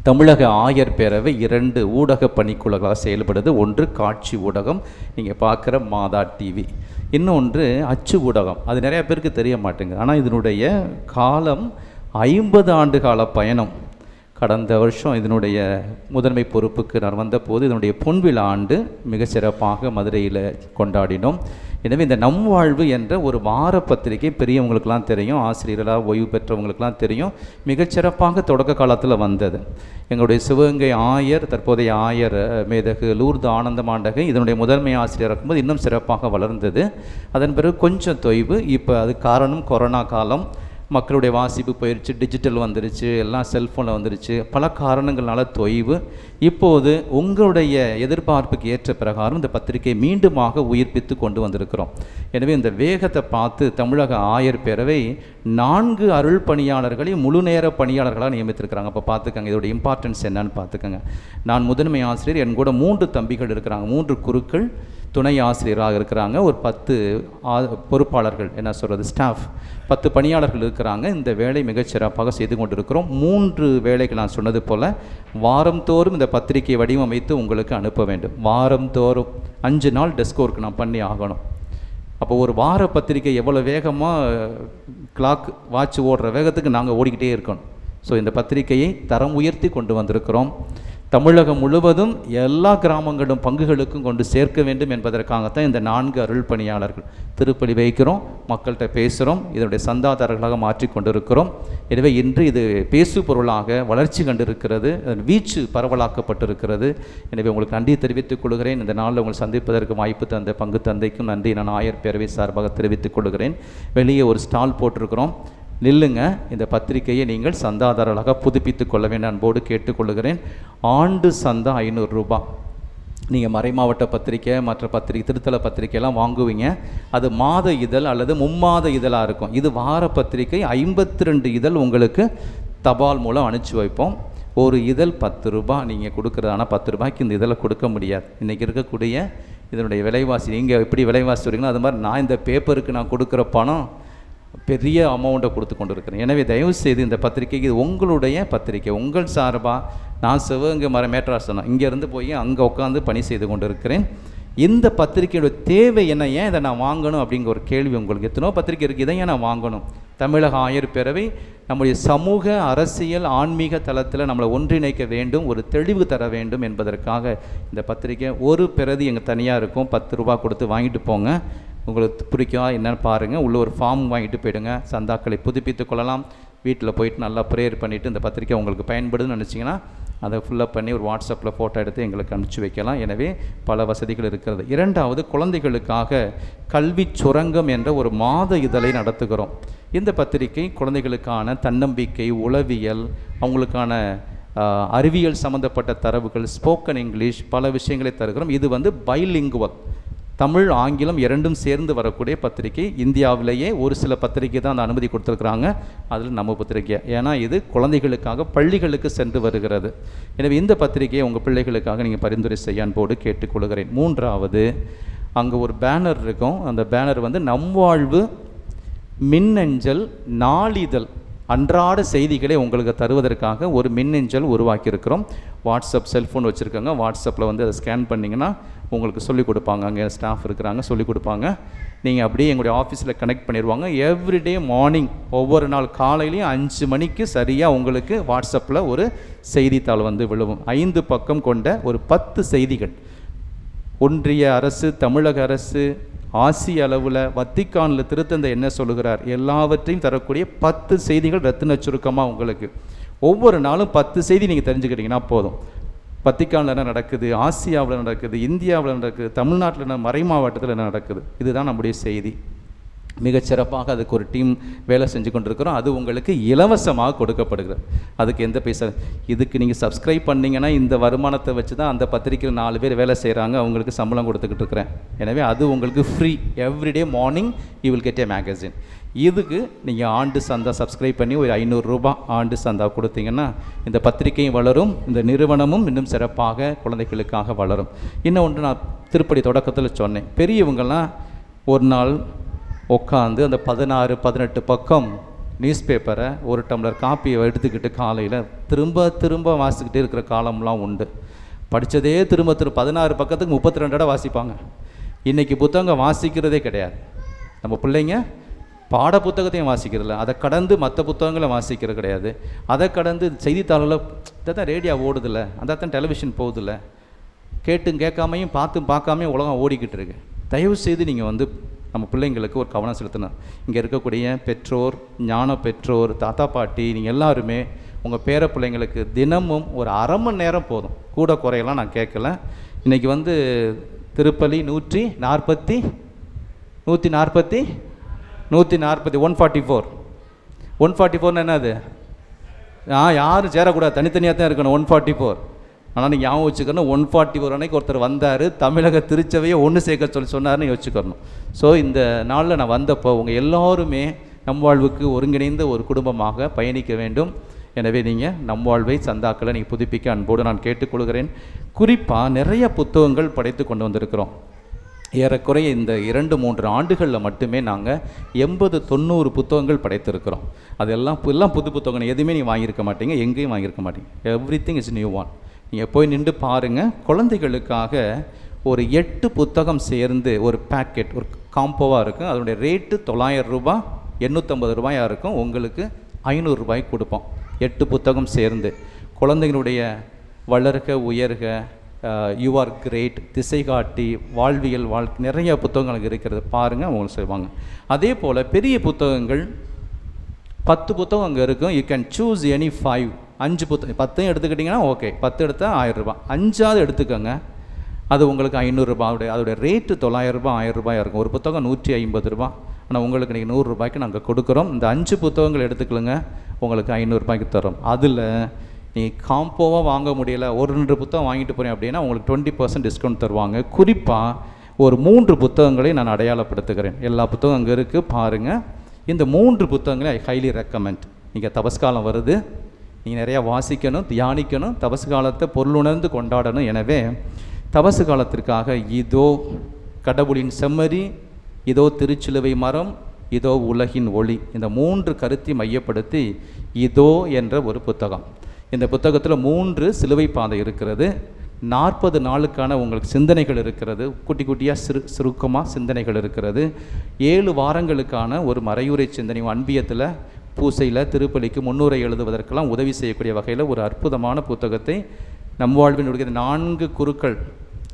தமிழக ஆயர் பேரவை 2 ஊடக பணிக்குழுக்களாக செயல்படுது. ஒன்று காட்சி ஊடகம், நீங்கள் பார்க்குற மாதா டிவி. இன்னொன்று அச்சு ஊடகம். அது நிறையா பேருக்கு தெரிய மாட்டேங்குது. ஆனால் இதனுடைய காலம் 50 ஆண்டு கால பயணம். கடந்த வருஷம் இதனுடைய முதன்மை பொறுப்புக்கு நான் வந்தபோது இதனுடைய பொன்விழா ஆண்டு மிக சிறப்பாக மதுரையில் கொண்டாடினோம். எனவே இந்த நம் வாழ்வு என்ற ஒரு வார பத்திரிகை பெரியவங்களுக்கெல்லாம் தெரியும், ஆசிரியர்களாக ஓய்வு பெற்றவங்களுக்கெல்லாம் தெரியும். மிகச்சிறப்பாக தொடக்க காலத்தில் வந்தது. எங்களுடைய சிவகங்கை ஆயர், தற்போதைய ஆயர் மேதகு லூர்து ஆனந்தமாண்டகை இதனுடைய முதன்மை ஆசிரியர் இருக்கும்போது இன்னும் சிறப்பாக வளர்ந்தது. அதன் பிறகு கொஞ்சம் தொய்வு. இப்போ அது காரணம் கொரோனா காலம், மக்களுடைய வாசிப்பு போயிடுச்சு, டிஜிட்டல் வந்துருச்சு, எல்லாம் செல்ஃபோனில் வந்துருச்சு, பல காரணங்களால் தொய்வு. இப்போது உங்களுடைய எதிர்பார்ப்புக்கு ஏற்ற பிரகாரம் இந்த பத்திரிகையை மீண்டுமாக உயிர்ப்பித்து கொண்டு வந்திருக்கிறோம். எனவே இந்த வேகத்தை பார்த்து தமிழக ஆயர் பேரவை 4 அருள் பணியாளர்களை முழு நேர பணியாளர்களாக நியமித்திருக்கிறாங்க. அப்போ பார்த்துக்கங்க இதோட இம்பார்ட்டன்ஸ் என்னன்னு பார்த்துக்கங்க. நான் முதன்மை ஆசிரியர், என் கூட 3 தம்பிகள் இருக்கிறாங்க, 3 குருக்கள் துணை ஆசிரியராக இருக்கிறாங்க, ஒரு 10 பொறுப்பாளர்கள், என்ன சொல்கிறது, ஸ்டாஃப் 10 பணியாளர்கள் இருக்கிறாங்க. இந்த வேலை மிகச்சிறப்பாக செய்து கொண்டிருக்கிறோம். 3 வேலைகள் நான் சொன்னது போல் வாரந்தோறும் இந்த பத்திரிகையை வடிவமைத்து உங்களுக்கு அனுப்ப வேண்டும். வாரந்தோறும் 5 நாள் டெஸ்க் ஒர்க் நான் பண்ணி ஆகணும். அப்போ ஒரு வார பத்திரிகை எவ்வளோ வேகமாக கிளாக் வாட்ச் ஓடுற வேகத்துக்கு நாங்கள் ஓடிக்கிட்டே இருக்கணும். ஸோ இந்த பத்திரிகையை தரம் உயர்த்தி கொண்டு வந்திருக்கிறோம். தமிழகம் முழுவதும் எல்லா கிராமங்களும் பங்குகளுக்கும் கொண்டு சேர்க்க வேண்டும் என்பதற்காகத்தான் இந்த 4 அருள் பணியாளர்கள் திருப்பலி வைக்கிறோம், மக்கள்கிட்ட பேசுகிறோம், இதனுடைய சந்தாதாரர்களாக மாற்றி கொண்டிருக்கிறோம். எனவே இன்று இது பேசு பொருளாக வளர்ச்சி கண்டிருக்கிறது, வீச்சு பரவலாக்கப்பட்டிருக்கிறது. எனவே உங்களுக்கு நன்றி தெரிவித்துக் கொள்கிறேன். இந்த நாளில் உங்களை சந்திப்பதற்கு வாய்ப்பு தந்த பங்கு தந்தைக்கும் நன்றி நான் ஆயர் பேரவை சார்பாக தெரிவித்துக் கொள்கிறேன். வெளியே ஒரு ஸ்டால் போட்டிருக்கிறோம், நில்லுங்க. இந்த பத்திரிகையை நீங்கள் சந்தாதாரர்களாக புதுப்பித்து கொள்ள வேண்டும் அன்போடு கேட்டுக்கொள்கிறேன். ஆண்டு சந்தா 500 ரூபாய். நீங்கள் மறைமாவட்ட பத்திரிக்கை, மற்ற பத்திரிக்கை, திருத்தல பத்திரிக்கையெல்லாம் வாங்குவீங்க. அது மாத இதழ் அல்லது மும்மாத இதழாக இருக்கும். இது வார பத்திரிகை. 52 இதழ் உங்களுக்கு தபால் மூலம் அனுப்பிச்சி வைப்போம். ஒரு இதழ் 10 ரூபாய் நீங்கள் கொடுக்குறது. ஆனால் 10 ரூபாய்க்கு இந்த இதழை கொடுக்க முடியாது. இன்றைக்கி இருக்கக்கூடிய இதனுடைய விலைவாசி, நீங்கள் எப்படி விலைவாசி வரீங்களோ அது மாதிரி நான் இந்த பேப்பருக்கு நான் கொடுக்குற பணம் பெரிய அமௌண்ட்டை கொடுத்து கொண்டு இருக்கிறேன். எனவே தயவுசெய்து இந்த பத்திரிகைக்கு இது உங்களுடைய பத்திரிகை, உங்கள் சார்பாக நான் சிவகங்கை மேட்ராசனம் இங்கேருந்து போய் அங்கே உட்காந்து பணி செய்து கொண்டு இருக்கிறேன். இந்த பத்திரிகையோட தேவை என்ன, ஏன் இதை நான் வாங்கணும் அப்படிங்கிற ஒரு கேள்வி உங்களுக்கு. எத்தனோ பத்திரிகை இருக்குது, இதை ஏன் நான் வாங்கணும்? தமிழக ஆயர் பேரவை நம்முடைய சமூக, அரசியல், ஆன்மீக தளத்தில் நம்மளை ஒன்றிணைக்க வேண்டும், ஒரு தெளிவு தர வேண்டும் என்பதற்காக இந்த பத்திரிகை. ஒரு பிரதி எங்கள் தனியாக இருக்கும், 10 ரூபா கொடுத்து வாங்கிட்டு போங்க. உங்களுக்கு பிடிக்கும் என்னென்னு பாருங்கள். உள்ள ஒரு ஃபார்ம் வாங்கிட்டு போயிடுங்க. சந்தாக்களை புதுப்பித்து கொள்ளலாம். வீட்டில் போயிட்டு நல்லா ப்ரேயர் பண்ணிவிட்டு இந்த பத்திரிக்கை உங்களுக்கு பயன்படுதுன்னு நினச்சிங்கன்னா அதை ஃபுல்லப் பண்ணி ஒரு வாட்ஸ்அப்பில் ஃபோட்டோ எடுத்து எங்களுக்கு அனுப்பிச்சி வைக்கலாம். எனவே பல வசதிகள் இருக்கிறது. 2வது, குழந்தைகளுக்காக கல்வி சுரங்கம் என்ற ஒரு மாத இதழை நடத்துகிறோம். இந்த பத்திரிகை குழந்தைகளுக்கான தன்னம்பிக்கை, உளவியல், அவங்களுக்கான அறிவியல் சம்மந்தப்பட்ட தரவுகள், ஸ்போக்கன் இங்கிலீஷ், பல விஷயங்களை தருகிறோம். இது பைலிங்குவல், தமிழ் ஆங்கிலம் 2ம் சேர்ந்து வரக்கூடிய பத்திரிகை. இந்தியாவிலேயே ஒரு சில பத்திரிகை தான் அந்த அனுமதி கொடுத்துருக்குறாங்க, அதில் நம்ம பத்திரிகை. ஏன்னா இது குழந்தைகளுக்காக பள்ளிகளுக்கு சென்று வருகிறது. எனவே இந்த பத்திரிகையை உங்கள் பிள்ளைகளுக்காக நீங்கள் பரிந்துரை செய்ய அன்போடு கேட்டுக்கொள்கிறேன். 3வது, அங்கே ஒரு பேனர் இருக்கும். அந்த பேனர் நம் வாழ்வு மின்னஞ்சல் நாளிதழ், அன்றாட செய்திகளை உங்களுக்கு தருவதற்காக ஒரு மின்னஞ்சல் உருவாக்கியிருக்கிறோம். வாட்ஸ்அப் செல்ஃபோன் வச்சுருக்காங்க, வாட்ஸ்அப்பில் அதை ஸ்கேன் பண்ணிங்கன்னா உங்களுக்கு சொல்லிக் கொடுப்பாங்க. அங்கே ஸ்டாஃப் இருக்கிறாங்க, சொல்லிக் கொடுப்பாங்க. நீங்கள் அப்படியே எங்களுடைய ஆஃபீஸில் கனெக்ட் பண்ணிடுவாங்க. எவ்ரிடே மார்னிங், ஒவ்வொரு நாள் காலையிலையும் 5 மணிக்கு சரியாக உங்களுக்கு வாட்ஸ்அப்பில் ஒரு செய்தித்தாள் விழுவும். 5 பக்கம் கொண்ட ஒரு 10 செய்திகள். ஒன்றிய அரசு, தமிழக அரசு, ஆசிய அளவில், வத்திக்கானில் திருத்தந்தை என்ன சொல்லுகிறார், எல்லாவற்றையும் தரக்கூடிய 10 செய்திகள் ரத்தின சுருக்கமாக உங்களுக்கு. ஒவ்வொரு நாளும் 10 செய்தி நீங்கள் தெரிஞ்சுக்கிட்டீங்கன்னா போதும். வத்திக்கானில் என்ன நடக்குது, ஆசியாவில் நடக்குது, இந்தியாவில் நடக்குது, தமிழ்நாட்டில் என்ன, மறை மாவட்டத்தில் என்ன நடக்குது, இதுதான் நம்முடைய செய்தி. மிகச்சிறப்பாக அதுக்கு ஒரு டீம் வேலை செஞ்சு கொண்டிருக்கிறோம். அது உங்களுக்கு இலவசமாக கொடுக்கப்படுகிறது. அதுக்கு எந்த பைசா. இதுக்கு நீங்கள் சப்ஸ்கிரைப் பண்ணிங்கன்னா இந்த வருமானத்தை வச்சு தான் அந்த பத்திரிக்கையில் 4 பேர் வேலை செய்கிறாங்க, அவங்களுக்கு சம்பளம் கொடுத்துக்கிட்டு இருக்கிறேன். எனவே அது உங்களுக்கு free. Everyday morning you will get a magazine. இதுக்கு நீங்கள் ஆண்டு சந்தா சப்ஸ்கிரைப் பண்ணி ஒரு 500 ரூபாய் ஆண்டு சந்தா கொடுத்தீங்கன்னா இந்த பத்திரிகையும் வளரும், இந்த நிறுவனமும் இன்னும் சிறப்பாக குழந்தைகளுக்காக வளரும். இன்னொன்று நான் திருப்படி தொடக்கத்தில் சொன்னேன், பெரியவங்கள்லாம் ஒரு நாள் உட்காந்து அந்த 16-18 பக்கம் நியூஸ் பேப்பரை ஒரு டம்ளர் காப்பியை எடுத்துக்கிட்டு காலையில் திரும்ப திரும்ப வாசிக்கிட்டே இருக்கிற காலம்லாம் உண்டு. படித்ததே திரும்ப 16 பக்கத்துக்கு 32 இடம் வாசிப்பாங்க. இன்றைக்கி புத்தகம் வாசிக்கிறதே கிடையாது. நம்ம பிள்ளைங்க பாட புத்தகத்தையும் வாசிக்கிறதில்ல, அதை கடந்து மற்ற புத்தகங்களை வாசிக்கிறது கிடையாது. அதை கடந்து செய்தித்தாளில் இதை தான் ரேடியோ ஓடுதில்ல, அந்த தான் டெலிவிஷன் போகுதில்ல, கேட்டும் கேட்காமையும் பார்த்தும் பார்க்காமையும் உலகம் ஓடிக்கிட்டு இருக்கு. தயவு செய்து நீங்கள் வந்து நம்ம பிள்ளைங்களுக்கு ஒரு கவனம் செலுத்தணும். இங்கே இருக்கக்கூடிய பெற்றோர், ஞான பெற்றோர், தாத்தா பாட்டி, நீங்கள் எல்லாருமே உங்கள் பேர பிள்ளைங்களுக்கு தினமும் ஒரு அரை மணி நேரம் போதும், கூட குறையெல்லாம் நான் கேட்கல. இன்றைக்கி வந்து திருப்பலி 144 144 என்னது? யாரும் சேரக்கூடாது, தனித்தனியாக தான் இருக்கணும் 144. ஆனால் நீங்கள் ஞாபகம் வச்சுக்கணும், 144 அன்னைக்கு ஒருத்தர் வந்தார், தமிழக திருச்சபையை ஒன்று சேர்க்க சொன்னார்னு யோசிச்சுக்கணும். ஸோ இந்த நாளில் நான் வந்தப்போ உங்கள் எல்லோருமே நம் வாழ்வுக்கு ஒருங்கிணைந்த ஒரு குடும்பமாக பயணிக்க வேண்டும். எனவே நீங்கள் நம் வாழ்வை சந்தாக்களை நீங்கள் புதுப்பிக்க அன்போடு நான் கேட்டுக்கொள்கிறேன். குறிப்பாக நிறைய புத்தகங்கள் படைத்து கொண்டு வந்திருக்கிறோம். ஏறக்குறைய இந்த 2-3 ஆண்டுகளில் மட்டுமே நாங்கள் 80-90 புத்தகங்கள் படைத்திருக்கிறோம். அதெல்லாம் புது புத்தகங்கள், எதுவுமே நீங்கள் வாங்கியிருக்க மாட்டீங்க, எங்கேயும் வாங்கியிருக்க மாட்டீங்க. Everything is new one. நீங்கள் போய் நின்று பாருங்கள். குழந்தைகளுக்காக ஒரு 8 புத்தகம் சேர்ந்து ஒரு பேக்கெட், ஒரு காம்போவாக இருக்கும். அதனுடைய ரேட்டு 900 ரூபா, 850 ரூபாயாக இருக்கும். உங்களுக்கு 500 ரூபாய்க்கு கொடுப்போம். 8 புத்தகம் சேர்ந்து குழந்தைகளுடைய வளர்க உயர்க, யூ ஆர் கிரேட், திசை காட்டி, வாழ்வியல் நிறைய புத்தகங்கள் இருக்கிறது. பாருங்கள், உங்களுக்கு செய்வாங்க. அதே போல் பெரிய புத்தகங்கள் 10 புத்தகம் அங்கே இருக்கும். யூ கேன் சூஸ் எனி 5 புத்தகம். 10 எடுத்துக்கிட்டிங்கன்னா ஓகே, 10 எடுத்தால் 1000 ரூபா. 5ஆவது எடுத்துக்கோங்க, அது உங்களுக்கு 500 ரூபா. அதோடைய ரேட்டு 900 ரூபா, 1000 ரூபாயாக இருக்கும். ஒரு புத்தகம் 150 ரூபா. ஆனால் உங்களுக்கு இன்றைக்கி 100 ரூபாய்க்கு நாங்கள் கொடுக்குறோம். இந்த 5 புத்தகங்கள் எடுத்துக்கலுங்க, உங்களுக்கு 500 ரூபாய்க்கு தரோம். அதில் நீ காம்போவாக வாங்க முடியலை, 1-2 புத்தகம் வாங்கிட்டு போகிறேன் அப்படின்னா உங்களுக்கு 20% டிஸ்கவுண்ட் தருவாங்க. குறிப்பாக ஒரு 3 புத்தகங்களை நான் அடையாளப்படுத்துகிறேன். எல்லா புத்தகம் அங்கே இருக்குது, பாருங்கள். இந்த 3 புத்தகங்களை ஐ ஹைலி ரெக்கமெண்ட். நீங்கள் தபஸ்காலம் வருது, நீங்கள் நிறையா வாசிக்கணும், தியானிக்கணும், தபசு காலத்தை பொருளுணர்ந்து கொண்டாடணும். எனவே தபசு காலத்திற்காக இதோ கடவுளின் செம்மறி, இதோ திருச்சிலுவை மரம், இதோ உலகின் ஒளி, இந்த 3 கருத்தை மையப்படுத்தி இதோ என்ற ஒரு புத்தகம். இந்த புத்தகத்தில் 3 சிலுவை பாதை இருக்கிறது. 40 நாளுக்கான உங்களுக்கு சிந்தனைகள் இருக்கிறது. குட்டி குட்டியாக சுருக்கமாக சிந்தனைகள் இருக்கிறது. 7 வாரங்களுக்கான ஒரு மறையுறை சிந்தனை, அன்பியத்தில், பூசையில், திருப்பலிக்கு முன்னுரை எழுதுவதற்கெல்லாம் உதவி செய்யக்கூடிய வகையில் ஒரு அற்புதமான புத்தகத்தை நம் வாழ்வினுடைய 4 குருக்கள்,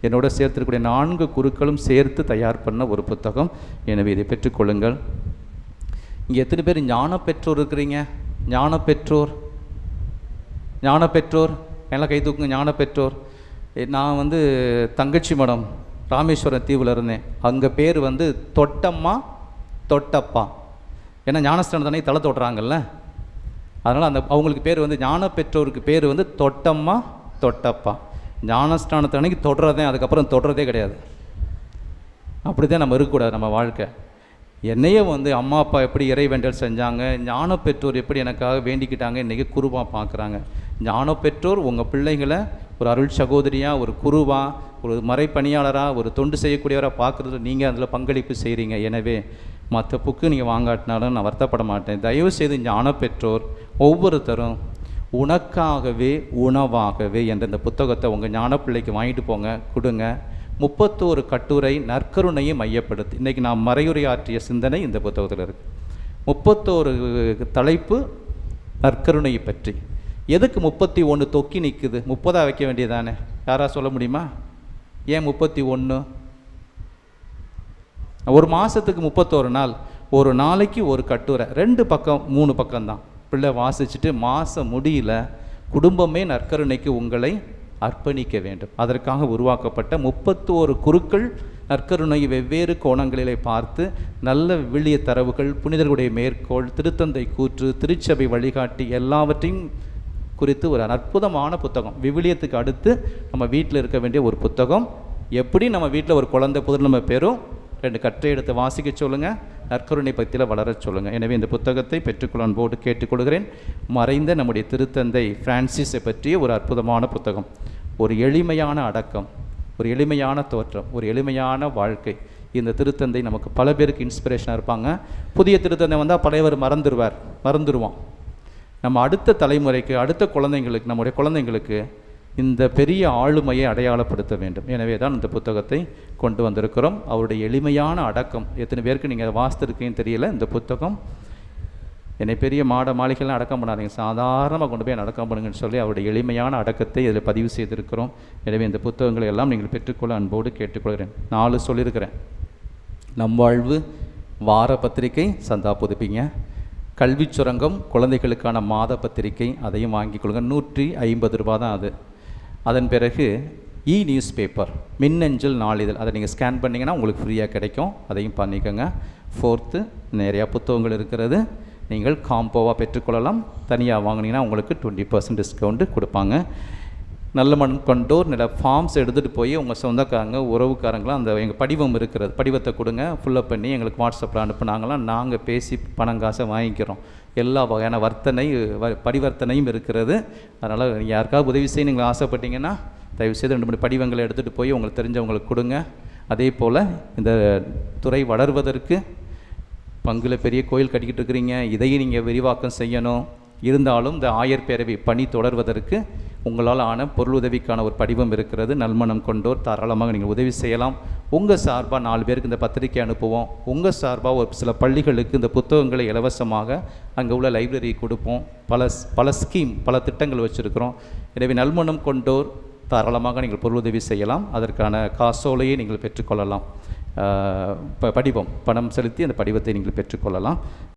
என்னோட சேர்த்துக்கூடிய 4 குருக்களும் சேர்த்து தயார் பண்ண ஒரு புத்தகம். எனவே இதை பெற்றுக்கொள்ளுங்கள். இங்கே எத்தனை பேர் ஞான பெற்றோர் இருக்கிறீங்க? ஞான பெற்றோர் எல்லாம் கை தூக்குங்க. ஞான பெற்றோர். நான் வந்து தங்கச்சி மடம் ராமேஸ்வரம் தீவில் இருந்தேன். அங்கே பேர் வந்து தொட்டம்மா தொட்டப்பா. ஏன்னா ஞானஸ்தானம் தானே தலை தொட்டுறாங்கல்ல, அதனால் அவங்களுக்கு பேர் வந்து ஞான பெற்றோருக்கு பேர் வந்து தொட்டம்மா தொட்டப்பா. ஞானஸ்தானத்தை அன்னைக்கு தொடுறதே, அதுக்கப்புறம் தொடுறதே கிடையாது. அப்படி தான் நம்ம இருக்கக்கூடாது. நம்ம வாழ்க்கை என்னையே வந்து அம்மா அப்பா எப்படி இறை வேண்டல் செஞ்சாங்க, ஞான பெற்றோர் எப்படி எனக்காக வேண்டிக்கிட்டாங்க, இன்றைக்கி குருவாக பார்க்குறாங்க. ஞான பெற்றோர் உங்கள் பிள்ளைங்களை ஒரு அருள் சகோதரியாக, ஒரு குருவாக, ஒரு மறைப்பணியாளராக, ஒரு தொண்டு செய்யக்கூடியவராக பார்க்குறது நீங்கள் அதில் பங்களிப்பு செய்கிறீங்க. எனவே மற்ற புக்கு நீங்கள் வாங்காட்டினாலும் நான் வருத்தப்பட மாட்டேன். தயவுசெய்து ஞான பெற்றோர் ஒவ்வொருத்தரும் உனக்காகவே உணவாகவே என்ற இந்த புத்தகத்தை உங்கள் ஞான பிள்ளைக்கு வாங்கிட்டு போங்க, கொடுங்க. 31 கட்டுரை நற்கருணையை மையப்படுத்தி. இன்றைக்கி நான் மறையுரை ஆற்றிய சிந்தனை இந்த புத்தகத்தில் இருக்குது. 31 தலைப்பு நற்கருணையை பற்றி. எதுக்கு 31 தொக்கி நிற்குது? 30 வைக்க வேண்டியதானே? யாராவது சொல்ல முடியுமா? ஏன் 31? ஒரு மாதத்துக்கு 31 நாள், ஒரு நாளைக்கு ஒரு கட்டுரை, 2 பக்கம் 3 பக்கம்தான். பிள்ளை வாசிச்சுட்டு மாதம் முடியல, குடும்பமே நற்கருணைக்கு உங்களை அர்ப்பணிக்க வேண்டும். அதற்காக உருவாக்கப்பட்ட 31 குருக்கள் நற்கருணை வெவ்வேறு கோணங்களிலே பார்த்து நல்ல விவிலிய தரவுகள், புனிதர்களுடைய மேற்கோள், திருத்தந்தை கூற்று, திருச்சபை வழிகாட்டி எல்லாவற்றையும் குறித்து ஒரு அற்புதமான புத்தகம். விவிலியத்துக்கு அடுத்து நம்ம வீட்டில் இருக்க வேண்டிய ஒரு புத்தகம். எப்படி நம்ம வீட்டில் ஒரு குழந்தை புதிர் நம்ம பெறும், 2 கற்றை எடுத்து வாசிக்க சொல்லுங்கள், நற்கருணை பக்தியில் வளர சொல்லுங்கள். எனவே இந்த புத்தகத்தை பெற்றுக்கொள்ள அன்போடு கேட்டுக்கொள்கிறேன். மறைந்த நம்முடைய திருத்தந்தை பிரான்சிஸை பற்றிய ஒரு அற்புதமான புத்தகம். ஒரு எளிமையான அடக்கம், ஒரு எளிமையான தோற்றம், ஒரு எளிமையான வாழ்க்கை, இந்த திருத்தந்தை நமக்கு பல பேருக்கு இன்ஸ்பிரேஷனாக இருப்பாங்க. புதிய திருத்தந்தை வந்தால் பழையவர் மறந்துடுவான். நம்ம அடுத்த தலைமுறைக்கு, அடுத்த குழந்தைங்களுக்கு, நம்முடைய குழந்தைங்களுக்கு இந்த பெரிய ஆளுமையை அடையாளப்படுத்த வேண்டும். எனவே தான் இந்த புத்தகத்தை கொண்டு வந்திருக்கிறோம். அவருடைய எளிமையான அடக்கம், எத்தனை பேருக்கு நீங்கள் வாசித்திருக்கீங்கன்னு தெரியல. இந்த புத்தகம் என்னை பெரிய மாளிகைலாம் அடக்கம் பண்ணாதீங்க, சாதாரணமாக கொண்டு போய் அடக்கம் பண்ணுங்கன்னு சொல்லி அவருடைய எளிமையான அடக்கத்தை இதில் பதிவு செய்திருக்கிறோம். எனவே இந்த புத்தகங்களை எல்லாம் நீங்கள் பெற்றுக்கொள்ள அன்போடு கேட்டுக்கொள்கிறேன். 4 சொல்லியிருக்கிறேன். நம் வாழ்வு வார பத்திரிகை சந்தா புதுப்பிங்க. கல்வி சுரங்கம் குழந்தைகளுக்கான மாத பத்திரிகை, அதையும் வாங்கிக் கொள்ளுங்க. 150 ரூபா தான் அது. அதன் பிறகு நியூஸ் பேப்பர், மின்னஞ்சல் நாளிதழ், அதை நீங்கள் ஸ்கேன் பண்ணிங்கன்னா உங்களுக்கு ஃப்ரீயாக கிடைக்கும், அதையும் பண்ணிக்கோங்க. 4th, நிறையா புத்தகங்கள் இருக்கிறது, நீங்கள் காம்போவாக பெற்றுக்கொள்ளலாம். தனியாக வாங்கினீங்கன்னா உங்களுக்கு 20% டிஸ்கவுண்ட்டு கொடுப்பாங்க. நல்ல மண் கொண்டோர் நில ஃபார்ம்ஸ் எடுத்துகிட்டு போய் உங்கள் சொந்தக்காரங்க உறவுக்காரங்களாம் அந்த எங்கள் படிவம் இருக்கிறது, படிவத்தை கொடுங்க, ஃபுல்லப் பண்ணி எங்களுக்கு வாட்ஸ்அப்பில் அனுப்புனாங்களாம். நாங்கள் பேசி பணம் காசை வாங்கிக்கிறோம். எல்லா வகையான பரிவர்த்தனையும் இருக்கிறது. அதனால் யாருக்காவது உதவி செய்ய நீங்கள் ஆசைப்பட்டீங்கன்னா தயவுசெய்து 2 3 படிவங்களை எடுத்துகிட்டு போய் உங்களுக்கு தெரிஞ்சவங்களுக்கு கொடுங்க. அதே போல் இந்த துறை வளர்வதற்கு பங்கில் பெரிய கோயில் கட்டிக்கிட்டு இருக்கிறீங்க, இதையும் நீங்கள் விரிவாக்கம் செய்யணும். இருந்தாலும் இந்த ஆயர் பேரவை பணி தொடர்வதற்கு உங்களால் ஆன பொருளுதவிக்கான ஒரு படிவம் இருக்கிறது. நல்மனம் கொண்டோர் தாராளமாக நீங்கள் உதவி செய்யலாம். உங்கள் சார்பாக 4 பேருக்கு இந்த பத்திரிக்கை அனுப்புவோம். உங்கள் சார்பாக ஒரு சில பள்ளிகளுக்கு இந்த புத்தகங்களை இலவசமாக அங்கே உள்ள லைப்ரரி கொடுப்போம். பல ஸ்கீம், பல திட்டங்கள் வச்சுருக்கிறோம். எனவே நல்மனம் கொண்டோர் தாராளமாக நீங்கள் பொருளுதவி செய்யலாம். அதற்கான காசோலையை நீங்கள் பெற்றுக்கொள்ளலாம். படிவம் பணம் செலுத்தி அந்த படிவத்தை நீங்கள் பெற்றுக்கொள்ளலாம்.